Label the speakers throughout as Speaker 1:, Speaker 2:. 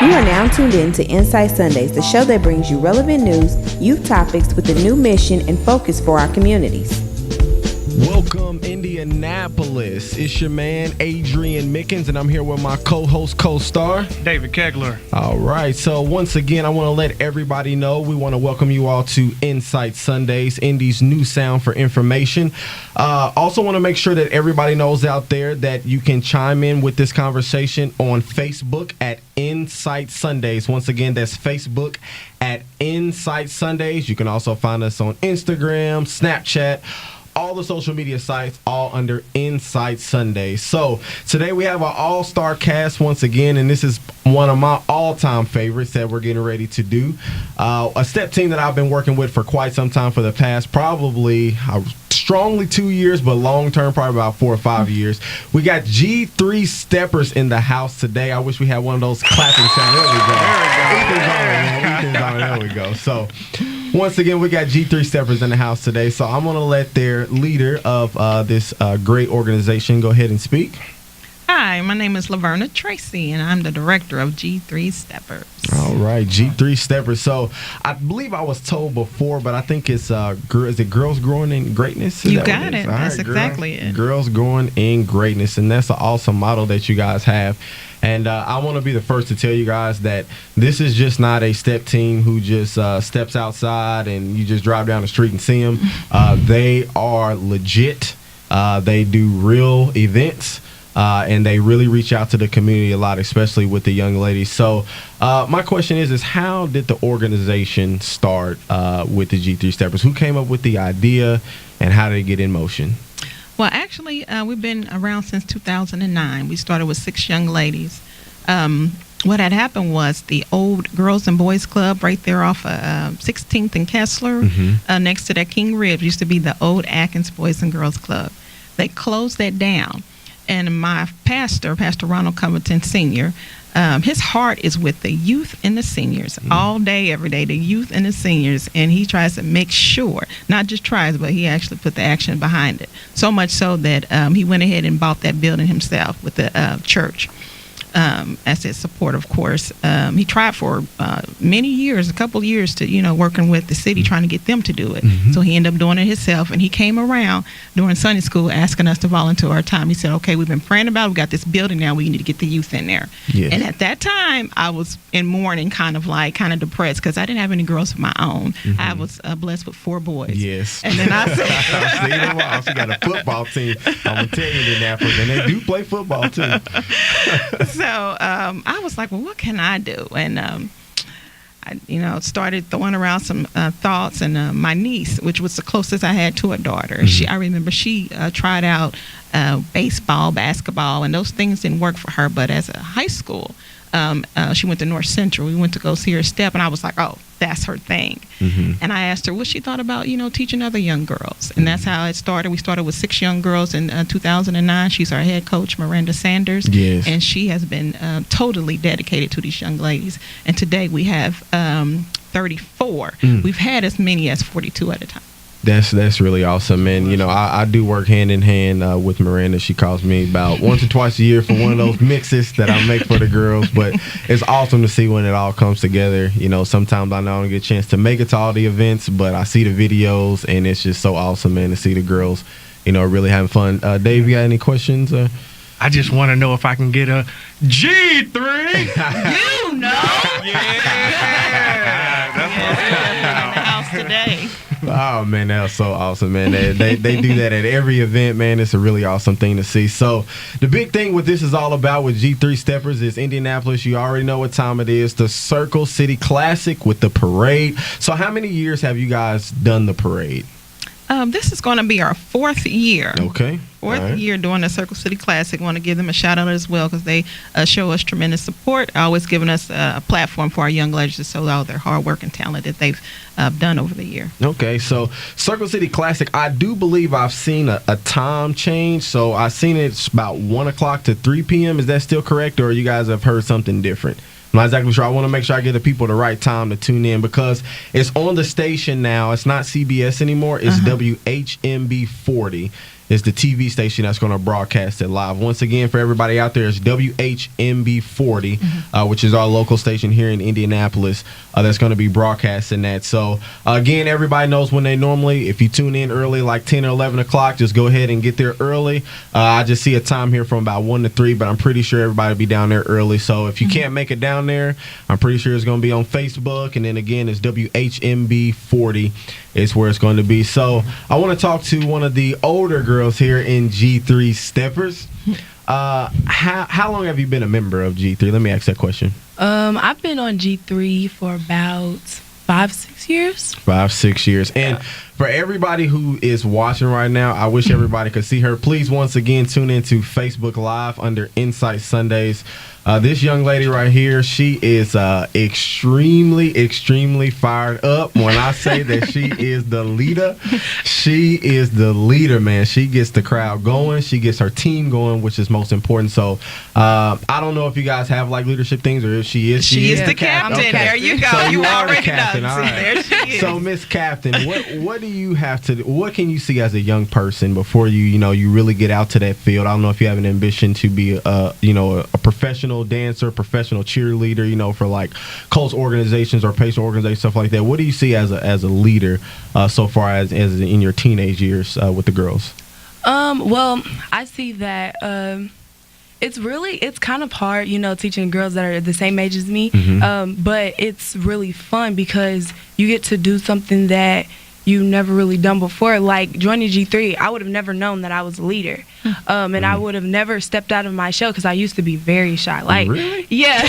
Speaker 1: You are now tuned in to Insight Sundays, the show that brings you relevant news, youth topics with a new mission and focus for our communities.
Speaker 2: Welcome, Indianapolis. It's your man, Adrian Mickens, and I'm here with my co-host, co-star,
Speaker 3: David Kegler.
Speaker 2: All right, so once again, I want to let everybody know we want to welcome you all to Insight Sundays, Indy's new sound for information. Also want to make sure that everybody knows out there that you can chime in with this conversation on Facebook at Insight Sundays. Once again, that's Facebook at Insight Sundays. You can also find us on Instagram, Snapchat, all the social media sites, all under Insight Sundays. So today we have our all-star cast once again, and this is one of my all-time favorites that we're getting ready to do. A step team that I've been working with for quite some time, for the past probably strongly 2 years, but long-term probably about 4 or 5 years. We got G3 Steppers in the house today. I wish we had one of those clapping sounds. There we go. There we go. So once again, we got G3 Steppers in the house today, so I'm going to let their leader of this great organization go ahead and speak.
Speaker 4: Hi, my name is Laverna Tracy, and I'm the director of G3 Steppers.
Speaker 2: All right, G3 Steppers. So I believe I was told before, but I think it's is it Girls Growing in Greatness?
Speaker 4: You got it. That's exactly it.
Speaker 2: Girls Growing in Greatness, and that's an awesome model that you guys have. And I want to be the first to tell you guys that this is just not a step team who just steps outside and you just drive down the street and see them. They are legit. They do real events. And they really reach out to the community a lot, especially with the young ladies. So my question is how did the organization start with the G3 Steppers? Who came up with the idea, and how did it get in motion?
Speaker 4: Well, actually, we've been around since 2009. We started with 6 young ladies. What had happened was the old Girls and Boys Club right there off of 16th and Kessler, next to that King Ribs, used to be the old Atkins Boys and Girls Club. They closed that down. And my pastor, Pastor Ronald Covington Sr., his heart is with the youth and the seniors all day, every day, the youth and the seniors. And he tries to make sure, not just tries, but he actually put the action behind it. So much so that he went ahead and bought that building himself with the church as his support, of course. He tried for many years, a couple of years, to, working with the city, trying to get them to do it. So he ended up doing it himself, and he came around during Sunday school asking us to volunteer our time. He said, okay, we've been praying about it. We got this building now. We need to get the youth in there. Yes. And at that time, I was in mourning, kind of depressed, because I didn't have any girls of my own. I was blessed with 4 boys.
Speaker 2: Yes.
Speaker 4: And then I said,
Speaker 2: I also got a football team. I'm going to tell you, Indianapolis, and they do play football, too.
Speaker 4: So I was like, well, what can I do? And I, started throwing around some thoughts. And my niece, which was the closest I had to a daughter, I remember she tried out baseball, basketball, and those things didn't work for her. But as a high school, she went to North Central. We went to go see her step, and I was like, oh, that's her thing. And I asked her what she thought about, teaching other young girls. And that's how it started. We started with 6 young girls in 2009. She's our head coach, Miranda Sanders. Yes. And she has been totally dedicated to these young ladies. And today we have 34. We've had as many as 42 at a time.
Speaker 2: That's really awesome, and I do work hand in hand with Miranda. She calls me about once or twice a year for one of those mixes that I make for the girls. But it's awesome to see when it all comes together. Sometimes I don't get a chance to make it to all the events, but I see the videos, and it's just so awesome, man, to see the girls, really having fun. Dave, you got any questions?
Speaker 3: I just want to know if I can get a G3.
Speaker 4: Yeah, in the house today.
Speaker 2: Oh, man, that was so awesome, man. They do that at every event, man. It's a really awesome thing to see. So the big thing with this is all about with G3 Steppers is Indianapolis. You already know what time it is. The Circle City Classic with the parade. So how many years have you guys done the parade?
Speaker 4: This is going to be our 4th year.
Speaker 2: Okay.
Speaker 4: Fourth year doing the Circle City Classic. Want to give them a shout out as well because they show us tremendous support. Always giving us a platform for our young ladies to show all their hard work and talent that they've done over the year.
Speaker 2: Okay, so Circle City Classic, I do believe I've seen a time change. So I've seen it's about 1 o'clock to 3 p.m. Is that still correct, or you guys have heard something different? I'm not exactly sure. I want to make sure I give the people the right time to tune in because it's on the station now. It's not CBS anymore. It's WHMB 40. is the TV station that's going to broadcast it live. Once again, for everybody out there, it's WHMB 40, which is our local station here in Indianapolis, that's going to be broadcasting that. So, again, everybody knows when they normally, if you tune in early, like 10 or 11 o'clock, just go ahead and get there early. I just see a time here from about 1 to 3, but I'm pretty sure everybody will be down there early. So, if you can't make it down there, I'm pretty sure it's going to be on Facebook. And then, again, it's WHMB 40 is where it's going to be. So, I want to talk to one of the older girls here in G3 Steppers. How long have you been a member of G3? Let me ask that question.
Speaker 5: I've been on G3 for about 5-6 years.
Speaker 2: 5-6 years. And for everybody who is watching right now, I wish everybody could see her. Please, once again, tune into Facebook Live under Insight Sundays. This young lady right here, she is extremely fired up. When I say that she is the leader, she is the leader, man. She gets the crowd going. She gets her team going, which is most important. So I don't know if you guys have like leadership things or if she is.
Speaker 4: She is the captain.
Speaker 2: Okay.
Speaker 4: There you go.
Speaker 2: So
Speaker 4: you
Speaker 2: are the
Speaker 4: already
Speaker 2: captain.
Speaker 4: know.
Speaker 2: All right.
Speaker 4: There she is.
Speaker 2: So, Miss Captain, what do you have to do? What can you see as a young person before you really get out to that field? I don't know if you have an ambition to be a professional dancer, professional cheerleader, for like coach organizations or patient organizations, stuff like that. What do you see as a leader so far as in your teenage years with the girls?
Speaker 5: Well, I see that it's kind of hard, teaching girls that are the same age as me. But it's really fun because you get to do something that you never really done before. Like joining G3, I would have never known that I was a leader. And I would have never stepped out of my shell because I used to be very shy. Like,
Speaker 2: really?
Speaker 5: Yeah.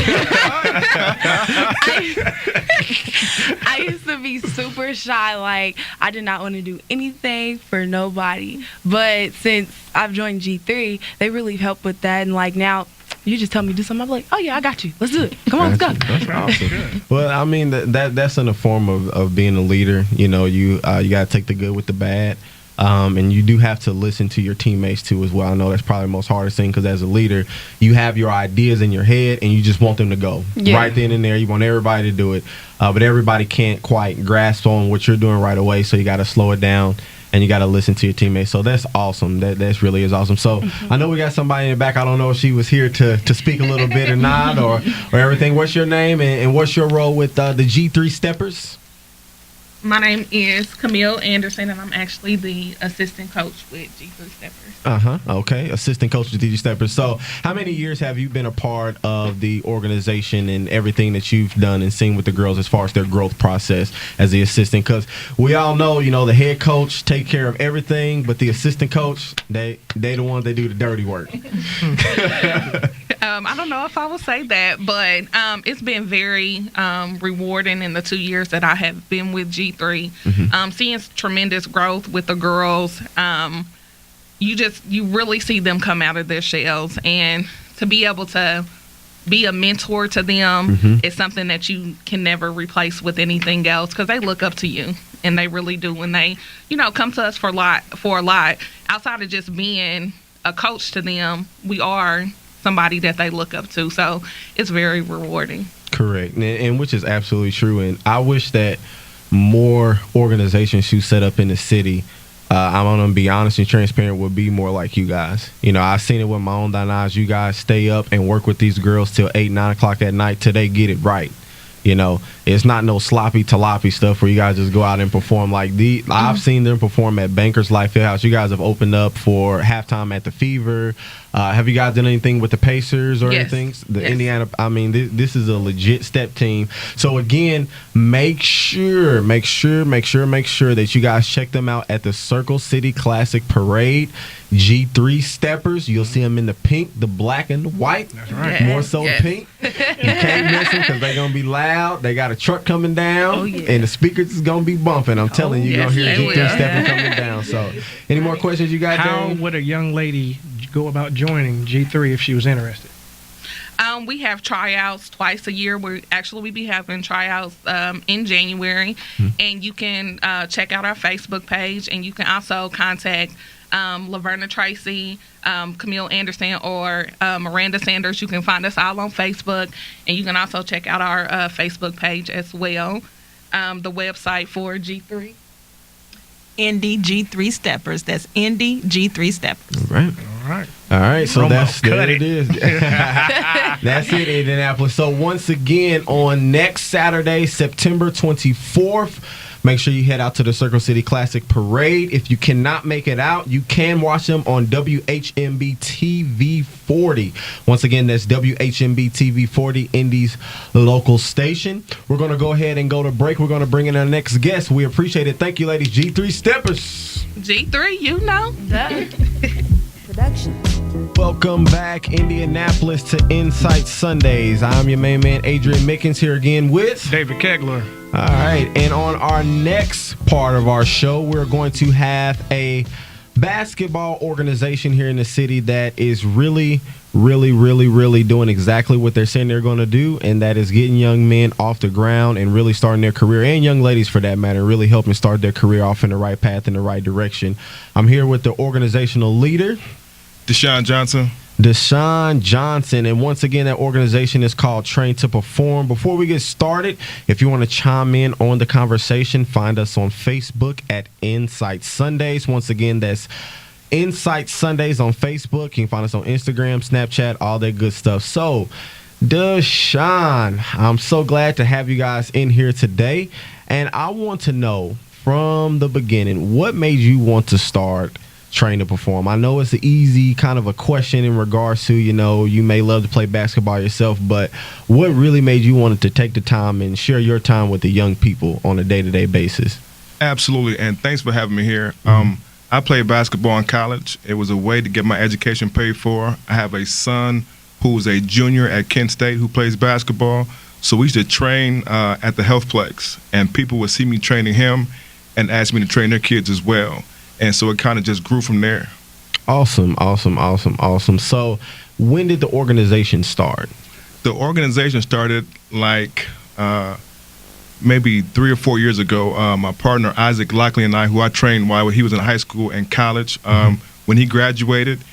Speaker 5: I used to be super shy. Like, I did not want to do anything for nobody. But since I've joined G3, they really help with that. And like now, you just tell me to do something, I'm like, oh yeah, I got you. Let's do it. Come on, let's go.
Speaker 2: That's awesome. Well, I mean that's in the form of being a leader. You got to take the good with the bad, and you do have to listen to your teammates too as well. I know that's probably the most hardest thing because as a leader, you have your ideas in your head and you just want them to go right then and there. You want everybody to do it, but everybody can't quite grasp on what you're doing right away. So you got to slow it down. And you got to listen to your teammates. So that's awesome. That really is awesome. So I know we got somebody in the back. I don't know if she was here to speak a little bit or not or everything. What's your name and what's your role with the G3 Steppers?
Speaker 6: My name is Camille Anderson, and I'm actually the assistant coach with G3 Steppers.
Speaker 2: Okay. Assistant coach with G3 Steppers. So how many years have you been a part of the organization and everything that you've done and seen with the girls as far as their growth process as the assistant? Because we all know, the head coach take care of everything, but the assistant coach, they the ones that do the dirty work.
Speaker 6: I don't know if I will say that, but it's been very rewarding in the 2 years that I have been with G3. Seeing tremendous growth with the girls. You really see them come out of their shells, and to be able to be a mentor to them is something that you can never replace with anything else because they look up to you, and they really do. When they, come to us for a lot outside of just being a coach to them, we are somebody that they look up to. So it's very rewarding.
Speaker 2: Correct, and which is absolutely true. And I wish that more organizations who set up in the city, I'm going to be honest and transparent, would be more like you guys. I've seen it with my own eyes. You guys stay up and work with these girls till 8, 9 o'clock at night till they get it right. It's not no sloppy tilapia stuff where you guys just go out and perform like I've seen them perform at Bankers Life Fieldhouse. You guys have opened up for halftime at the Fever. Have you guys done anything with the Pacers or anything? Indiana, I mean, this is a legit step team. So again, make sure that you guys check them out at the Circle City Classic Parade. G3 Steppers, you'll see them in the pink, the black, and the white.
Speaker 3: That's right.
Speaker 2: More so pink. You can't miss them because they're gonna be loud. They got a truck coming down, and the speakers is gonna be bumping. I'm telling you, you're gonna hear G3 Steppers coming down. So, any more questions you got?
Speaker 3: How
Speaker 2: Jane?
Speaker 3: would a young lady go about joining G3 if she was interested?
Speaker 6: We have tryouts twice a year. We be having tryouts in January, and you can check out our Facebook page, and you can also contact Laverna Tracy, Camille Anderson, or Miranda Sanders. You can find us all on Facebook, and you can also check out our Facebook page as well. The website for G3
Speaker 4: Indy G3 Steppers. That's Indy G3 Steppers.
Speaker 2: Right.
Speaker 3: All right.
Speaker 2: All right, so
Speaker 3: Promo,
Speaker 2: that's
Speaker 3: cut
Speaker 2: there
Speaker 3: it.
Speaker 2: it is. That's it, Indianapolis. So once again, on next Saturday, September 24th, make sure you head out to the Circle City Classic Parade. If you cannot make it out, you can watch them on WHMB TV 40. Once again, that's WHMB TV 40, Indy's local station. We're going to go ahead and go to break. We're going to bring in our next guest. We appreciate it. Thank you, ladies. G3 Steppers.
Speaker 6: G3, you know.
Speaker 1: Production.
Speaker 2: Welcome back, Indianapolis, to Insight Sundays. I'm your main man, Adrian Mickens, here again with
Speaker 3: David Kegler.
Speaker 2: All right, and on our next part of our show, we're going to have a basketball organization here in the city that is really doing exactly what they're saying they're going to do, and that is getting young men off the ground and really starting their career, and young ladies for that matter, really helping start their career off in the right path, in the right direction. I'm here with the organizational leader,
Speaker 7: Deshaun Johnson.
Speaker 2: Deshaun Johnson, and once again, that organization is called Train to Perform. Before we get started, if you want to chime in on the conversation, find us on Facebook at Insight Sundays. Once again, that's Insight Sundays on Facebook. You can find us on Instagram, Snapchat, all that good stuff. So, Deshaun, I'm so glad to have you guys in here today, and I want to know from the beginning, what made you want to start Train to Perform? I know it's an easy kind of a question in regards to, you may love to play basketball yourself, but what really made you want to take the time and share your time with the young people on a day-to-day basis?
Speaker 7: Absolutely, and thanks for having me here. I played basketball in college. It was a way to get my education paid for. I have a son who's a junior at Kent State who plays basketball, so we used to train at the Healthplex, and people would see me training him and ask me to train their kids as well. And so it kind of just grew from there.
Speaker 2: Awesome. So when did the organization start?
Speaker 7: The organization started maybe 3 or 4 years ago. My partner, Isaac Lockley, and I, who I trained while he was in high school and college, when he graduated,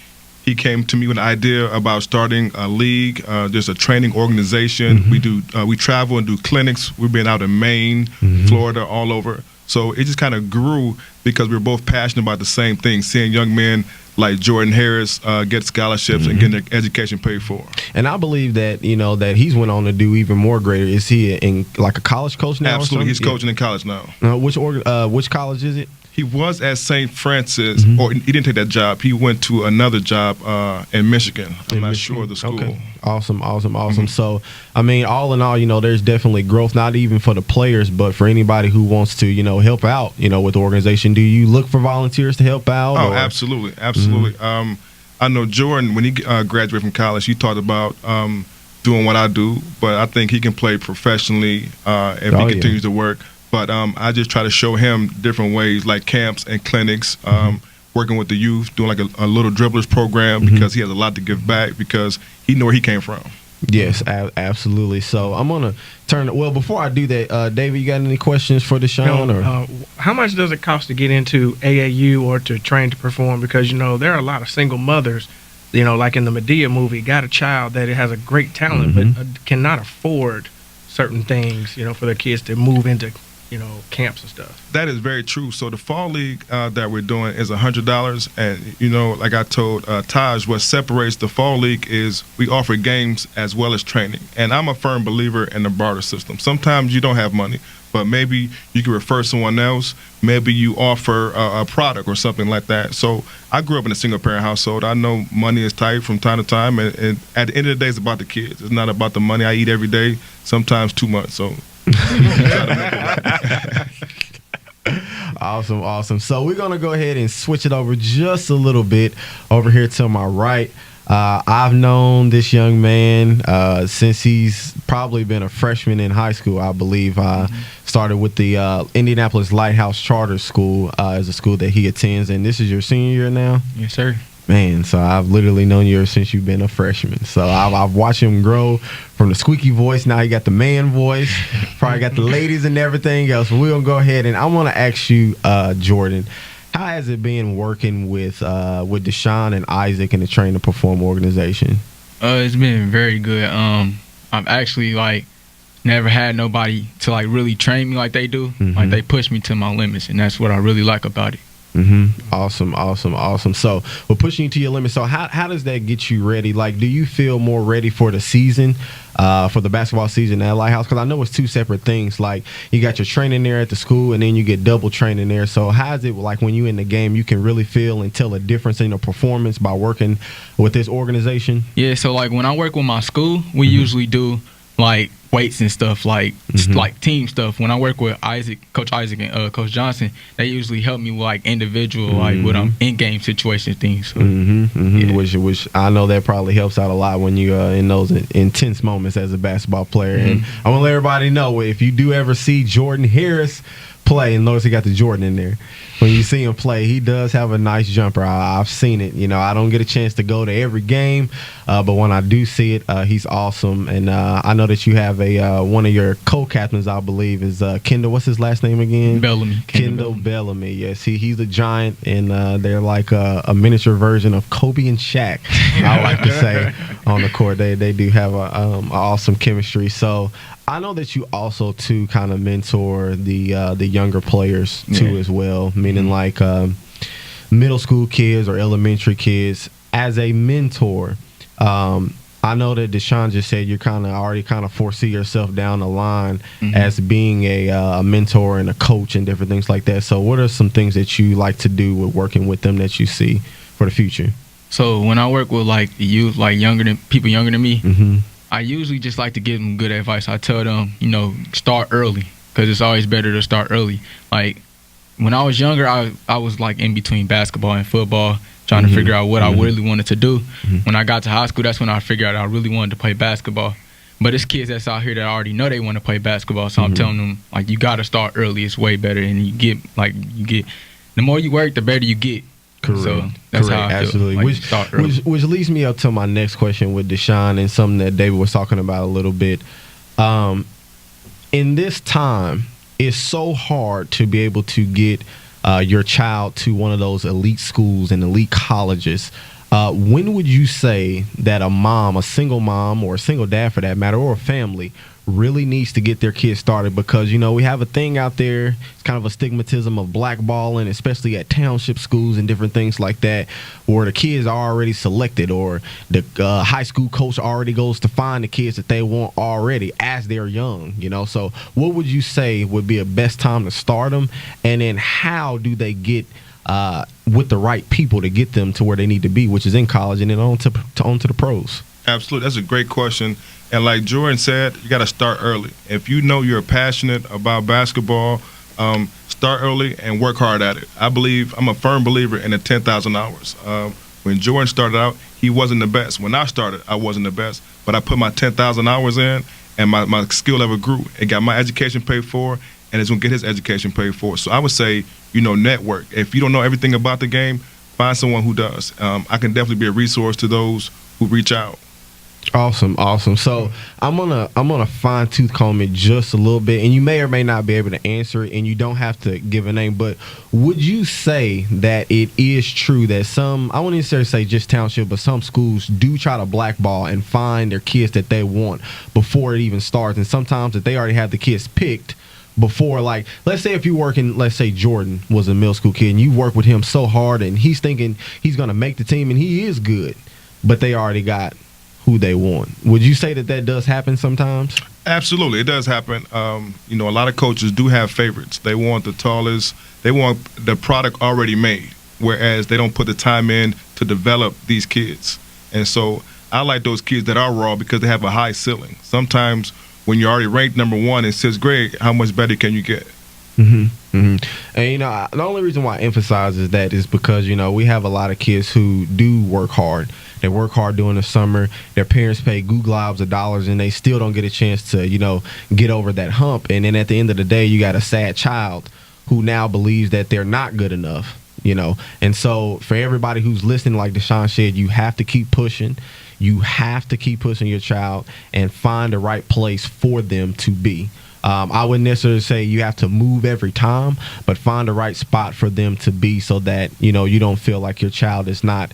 Speaker 7: he came to me with an idea about starting a league, just a training organization. We travel and do clinics. We've been out in Maine, Florida, all over. So it just kind of grew because we were both passionate about the same thing, seeing young men like Jordan Harris get scholarships and getting their education paid for.
Speaker 2: And I believe that, that he's went on to do even more greater. Is he in like a college coach now?
Speaker 7: Absolutely. He's coaching in college now.
Speaker 2: Which college is it?
Speaker 7: He was at St. Francis, or he didn't take that job. He went to another job in Michigan. I'm not sure of the school.
Speaker 2: Okay. Awesome. So, I mean, all in all, there's definitely growth, not even for the players, but for anybody who wants to, help out, with the organization. Do you look for volunteers to help out?
Speaker 7: Oh, absolutely. I know Jordan, when he graduated from college, he talked about doing what I do, but I think he can play professionally if he continues to work. But I just try to show him different ways, like camps and clinics, working with the youth, doing like a little dribblers program because he has a lot to give back because he know where he came from.
Speaker 2: Yes, absolutely. So I'm going to turn – well, before I do that, David, you got any questions for Deshaun?
Speaker 3: How much does it cost to get into AAU or to Train to Perform? Because, there are a lot of single mothers, like in the Medea movie, got a child that has a great talent but cannot afford certain things, for their kids to move into – camps and stuff.
Speaker 7: That is very true. So the fall league that we're doing is $100, and like I told Taj, what separates the fall league is we offer games as well as training. And I'm a firm believer in the barter system. Sometimes you don't have money, but maybe you can refer someone else. Maybe you offer a product or something like that. So I grew up in a single parent household. I know money is tight from time to time, and at the end of the day, it's about the kids. It's not about the money I eat every day. Sometimes too much. So.
Speaker 2: Awesome. So we're going to go ahead and switch it over just a little bit over here to my right. I've known this young man since he's probably been a freshman in high school, I believe. Started with the Indianapolis Lighthouse Charter School as a school that he attends, and this is your senior year now?
Speaker 8: Yes, sir.
Speaker 2: Man, so I've literally known you since you've been a freshman. So I've watched him grow from the squeaky voice. Now he got the man voice. Probably got the ladies and everything else. We're going to go ahead, and I want to ask you, Jordan, how has it been working with Deshaun and Isaac in the Train to Perform organization?
Speaker 8: It's been very good. I've actually never had nobody to like really train me like they do.
Speaker 2: Mm-hmm.
Speaker 8: Like they push me to my limits, and that's what I really like about it.
Speaker 2: Awesome. So we're pushing you to your limit. So how does that get you ready? Like, do you feel more ready for the season, for the basketball season at Lighthouse? Because I know it's two separate things. Like, you got your training there at the school, and then you get double training there. So how is it like when you in the game, you can really feel and tell a difference in your performance by working with this organization?
Speaker 8: Yeah, so like when I work with my school, we usually do like weights and stuff, like like team stuff. When I work with Coach Isaac and Coach Johnson, they usually help me with like individual, like with in-game situation things. So, yeah.
Speaker 2: Which I know that probably helps out a lot when you in those intense moments as a basketball player. And I want to let everybody know, if you do ever see Jordan Harris play, and notice he got the Jordan in there, when you see him play, he does have a nice jumper. I've seen it. You know, I don't get a chance to go to every game, but when I do see it, he's awesome. And I know that you have one of your co-captains, I believe, is Kendall. What's his last name again?
Speaker 8: Bellamy.
Speaker 2: Kendall Bellamy. Yes, he's a giant, and they're like a miniature version of Kobe and Shaq, I like to say, on the court. They do have a awesome chemistry. So I know that you also too kind of mentor the younger players too as well, meaning like middle school kids or elementary kids. As a mentor, I know that Deshaun just said you already foresee yourself down the line as being a mentor and a coach and different things like that. So what are some things that you like to do with working with them that you see for the future?
Speaker 8: So when I work with like the youth, like people younger than me, I usually just like to give them good advice. I tell them, start early, because it's always better to start early. Like when I was younger, I was like in between basketball and football, trying to figure out what I really wanted to do. When I got to high school, that's when I figured out I really wanted to play basketball. But there's kids that's out here that already know they want to play basketball, so I'm telling them, like, you got to start early. It's way better, and you get the more you work, the better you get.
Speaker 2: Correct.
Speaker 8: So that's how I feel.
Speaker 2: Absolutely.
Speaker 8: Like
Speaker 2: Which leads me up to my next question with Deshaun, and something that David was talking about a little bit. In this time, it's so hard to be able to get your child to one of those elite schools and elite colleges. When would you say that a single mom or a single dad for that matter, or a family, really needs to get their kids started? Because, we have a thing out there, it's kind of a stigmatism of blackballing, especially at township schools and different things like that, where the kids are already selected, or the high school coach already goes to find the kids that they want already as they're young, So what would you say would be a best time to start them? And then how do they get with the right people to get them to where they need to be, which is in college, and then on to the pros?
Speaker 7: Absolutely. That's a great question. And like Jordan said, you got to start early. If you know you're passionate about basketball, start early and work hard at it. I'm a firm believer in the 10,000 hours. When Jordan started out, he wasn't the best. When I started, I wasn't the best. But I put my 10,000 hours in, and my skill level grew. It got my education paid for, and it's going to get his education paid for. So I would say, network. If you don't know everything about the game, find someone who does. I can definitely be a resource to those who reach out.
Speaker 2: Awesome. So I'm gonna fine tooth comb it just a little bit, and you may or may not be able to answer it, and you don't have to give a name. But would you say that it is true that some, I wouldn't necessarily say just township, but some schools do try to blackball and find their kids that they want before it even starts, and sometimes that they already have the kids picked before? Like, let's say if you're working, let's say Jordan was a middle school kid, and you work with him so hard, and he's thinking he's gonna make the team, and he is good, but they already got who they want. Would you say that does happen sometimes?
Speaker 7: Absolutely, it does happen. A lot of coaches do have favorites. They want the tallest. They want the product already made, whereas they don't put the time in to develop these kids. And so I like those kids that are raw because they have a high ceiling. Sometimes when you're already ranked number 1 in 6th grade, how much better can you get?
Speaker 2: And the only reason why I emphasize is that is because we have a lot of kids who do work hard. They work hard during the summer. Their parents pay globs of dollars, and they still don't get a chance to get over that hump. And then at the end of the day, you got a sad child who now believes that they're not good enough. And so for everybody who's listening, like Deshaun said, you have to keep pushing. You have to keep pushing your child and find the right place for them to be. I wouldn't necessarily say you have to move every time, but find the right spot for them to be, so that you don't feel like your child is not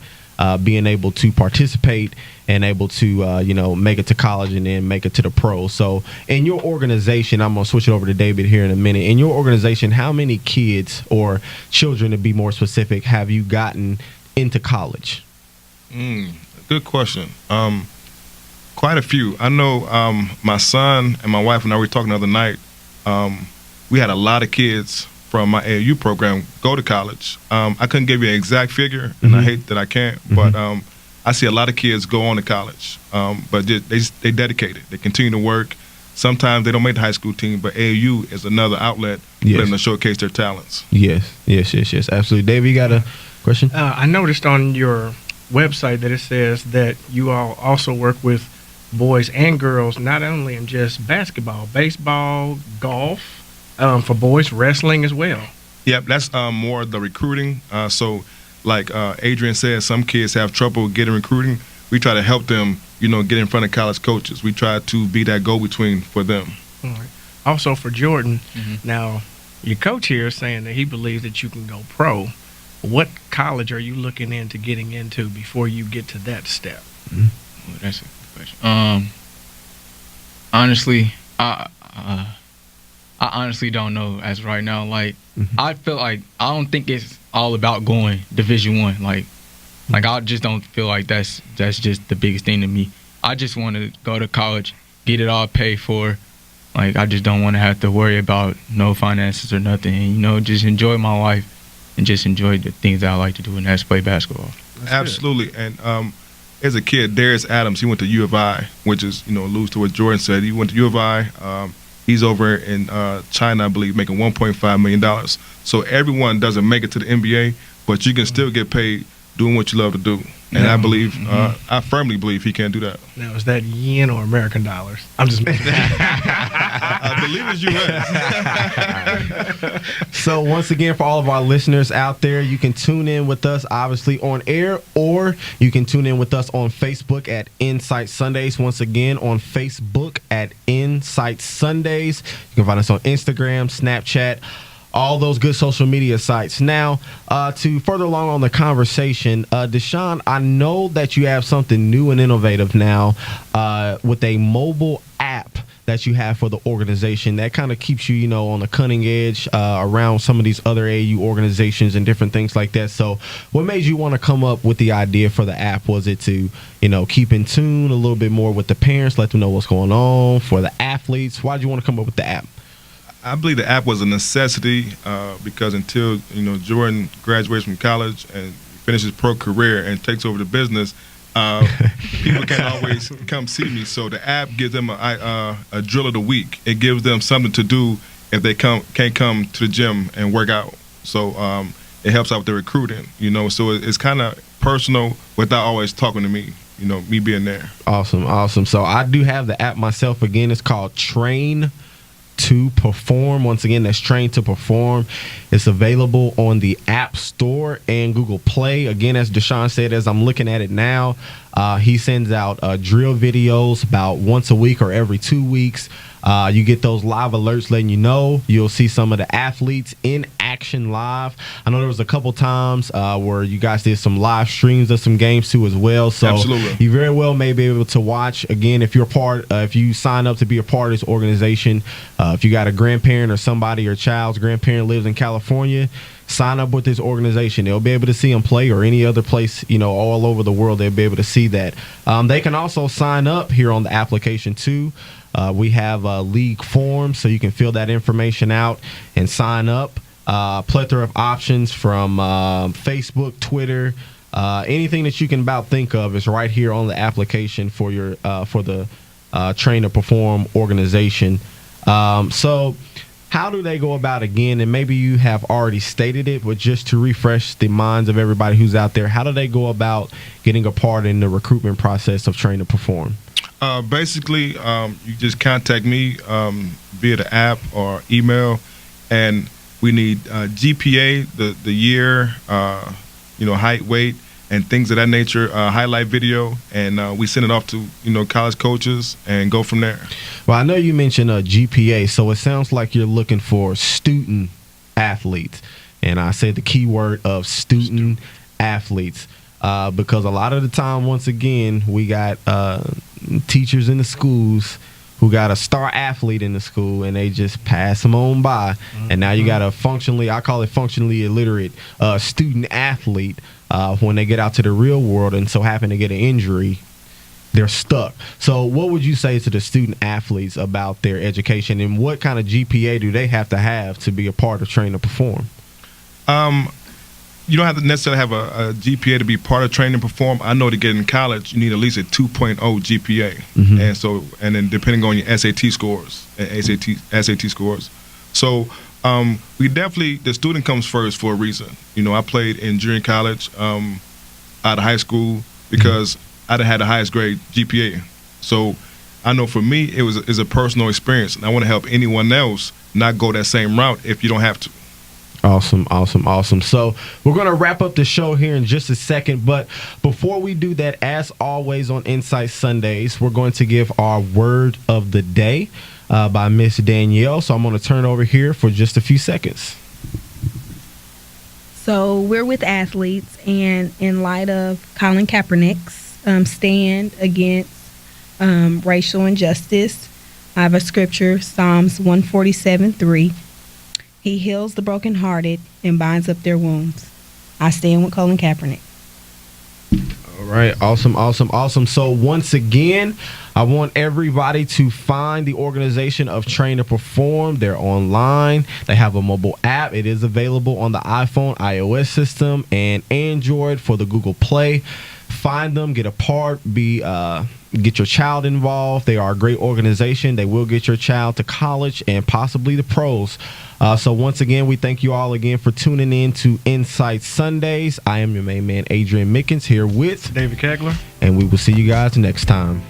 Speaker 2: being able to participate and able to make it to college and then make it to the pros. So in your organization, I'm gonna switch it over to David here in a minute. In your organization, how many kids or children, to be more specific, have you gotten into college?
Speaker 7: Good question. Quite a few. I know my son and my wife and I were talking the other night. We had a lot of kids from my AAU program go to college. I couldn't give you an exact figure, and I hate that I can't, but I see a lot of kids go on to college, but they dedicated. They continue to work. Sometimes they don't make the high school team, but AAU is another outlet for them to showcase their talents.
Speaker 2: Yes, absolutely. David, you got a question?
Speaker 3: I noticed on your website that it says that you all also work with boys and girls, not only in just basketball, baseball, golf, for boys, wrestling as well.
Speaker 7: Yep, that's more the recruiting. So, like Adrian said, some kids have trouble getting recruiting. We try to help them, get in front of college coaches. We try to be that go-between for them.
Speaker 3: All right. Also for Jordan, now your coach here is saying that he believes that you can go pro. What college are you looking into getting into before you get to that step?
Speaker 8: Well, that's a good question. Honestly, I honestly don't know as of right now. Like, I feel like I don't think it's all about going Division I. Like I just don't feel like that's just the biggest thing to me. I just want to go to college, get it all paid for. Like, I just don't want to have to worry about no finances or nothing. And, just enjoy my life and just enjoy the things that I like to do, and that's play basketball.
Speaker 7: Absolutely. And as a kid, Darius Adams, he went to U of I, which is, alludes to what Jordan said. He went to U of I. He's over in China, I believe, making $1.5 million. So everyone doesn't make it to the NBA, but you can still get paid doing what you love to do. And I believe, I firmly believe he can do that.
Speaker 3: Now, is that yen or American dollars? I'm just making
Speaker 7: I believe it's U.S.
Speaker 2: So once again, for all of our listeners out there, you can tune in with us, obviously, on air, or you can tune in with us on Facebook at Insight Sundays. Once again, on Facebook at Insight Sundays. You can find us on Instagram, Snapchat, all those good social media sites. Now, to further along on the conversation, Deshaun, I know that you have something new and innovative now with a mobile app that you have for the organization that kind of keeps you, on the cutting edge around some of these other AAU organizations and different things like that. So what made you want to come up with the idea for the app? Was it to, keep in tune a little bit more with the parents, let them know what's going on for the athletes? Why did you want to come up with the app?
Speaker 7: I believe the app was a necessity because until Jordan graduates from college and finishes pro career and takes over the business, people can't always come see me. So the app gives them a drill of the week. It gives them something to do if they can't come to the gym and work out. So it helps out with the recruiting. So it's kind of personal without always talking to me. Me being there.
Speaker 2: Awesome. So I do have the app myself. Again, it's called Train to Perform. Once again, that's Train to Perform. It's available on the App Store and Google Play. Again, as Deshaun said, as I'm looking at it now, he sends out drill videos about once a week or every 2 weeks. You get those live alerts letting you know. You'll see some of the athletes in action live. I know there was a couple times where you guys did some live streams of some games too as well. So
Speaker 7: absolutely,
Speaker 2: you very well may be able to watch. Again, if you're if you sign up to be a part of this organization, if you got a grandparent or somebody, your child's grandparent lives in California, sign up with this organization. They'll be able to see them play, or any other place, all over the world. They'll be able to see that. They can also sign up here on the application too. We have league forms, so you can fill that information out and sign up. Plethora of options from Facebook, Twitter, anything that you can about think of is right here on the application for your for the Train to Perform organization. So how do they go about, again, and maybe you have already stated it, but just to refresh the minds of everybody who's out there, how do they go about getting a part in the recruitment process of Train to Perform?
Speaker 7: Basically, you just contact me via the app or email, and we need GPA, the year, height, weight, and things of that nature, highlight video, and we send it off to college coaches and go from there.
Speaker 2: Well, I know you mentioned GPA, so it sounds like you're looking for student athletes, and I said the key word of student athletes. because a lot of the time, once again, we got teachers in the schools who got a star athlete in the school and they just pass them on by. And now you got a I call it functionally illiterate student athlete. When they get out to the real world and so happen to get an injury, they're stuck. So what would you say to the student athletes about their education, and what kind of GPA do they have to be a part of Train to Perform?
Speaker 7: You don't have to necessarily have a GPA to be part of Train to Perform. I know to get in college, you need at least a 2.0 GPA, and then depending on your SAT scores and SAT scores. So we definitely, the student comes first for a reason. You know, I played in junior college out of high school because I had the highest grade GPA. So I know for me it was a personal experience, and I want to help anyone else not go that same route if you don't have to.
Speaker 2: Awesome. So we're going to wrap up the show here in just a second. But before we do that, as always on Insight Sundays, we're going to give our word of the day by Miss Danielle. So I'm going to turn over here for just a few seconds.
Speaker 1: So we're with athletes, and in light of Colin Kaepernick's stand against racial injustice, I have a scripture, Psalms 147:3. He heals the brokenhearted and binds up their wounds. I stand with Colin Kaepernick.
Speaker 2: All right. Awesome. So once again, I want everybody to find the organization of Train to Perform. They're online. They have a mobile app. It is available on the iPhone, iOS system, and Android for the Google Play. Find them, get a part, get your child involved. They are a great organization. They will get your child to college and possibly the pros. So once again, we thank you all again for tuning in to Insight Sundays. I am your main man, Adrian Mickens, here with
Speaker 3: David Kegler.
Speaker 2: And we will see you guys next time.